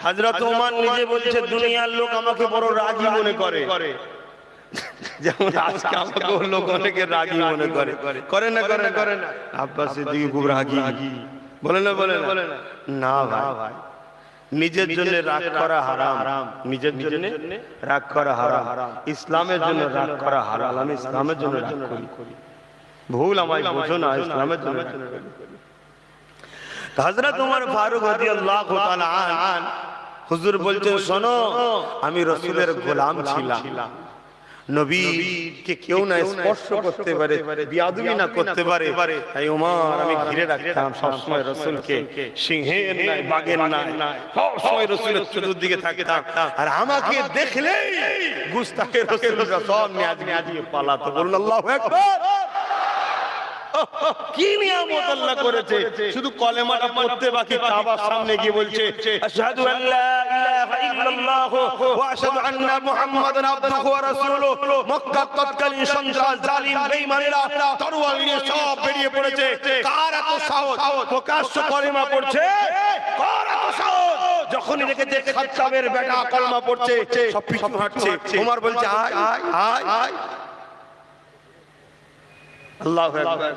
হযরত ওমর নিজে বলছে দুনিয়ার লোক আমাকে বড় রাগী মনে করে, যেমন আজকে আমাকে লোক অনেকে রাগী মনে করে, করে না করে না? আব্বাস সিদ্দিক খুব রাগী, বলে না বলে না? না ভাই, নিজের জন্য রাগ করা হারাম, নিজের জন্য রাগ করা হারাম, ইসলামের জন্য রাগ করা হালাল। আমি ইসলামের জন্য রাগ করি, ভুল আমায় বোঝো না, ইসলামের জন্য রাগ করি। হযরত ওমর ফারুক রাদিয়াল্লাহু তাআলা আন হুজুর বলছেন, শোনো, আমি রাসূলের গোলাম ছিলাম, নবীকে কেউ না স্পর্শ করতে পারে, বিয়াদবি না করতে পারে। তাই ওমর আমি ঘিরে রাখতাম সবসময় রাসূলকে, সিংহের নাই বাঘের নাই, সবসময় রাসূলের চতুর্দিকে থাকতাম। আর আমাকে দেখলেই গুস্তাখে রাসূলরা সব নিয়ে পালাতো। বলুন আল্লাহু আকবার। কি নিয়ামত আল্লাহ করেছে, শুধু কলেমাটা পড়তে বাকি, কাবার সামনে গিয়ে বলছে আশহাদু আল্লা ইলাহা ইল্লাল্লাহ ওয়া আশহাদু আন্না মুহাম্মাদান আবদুহু ওয়া রাসূলুহু। মক্কা তৎকালীন সন্ত্রাস জালিম বেঈমানেরা তরোয়াল নিয়ে সব বেরিয়ে পড়েছে। কার এত সাহস প্রকাশ্য কলেমা পড়ছে, কার এত সাহস? যখনই দেখেছে খাত্তাবের বেটা কলেমা পড়ছে সব পিছু হাঁটছে। ওমর বলছে আয় আয় আয়। আল্লাহু আকবার।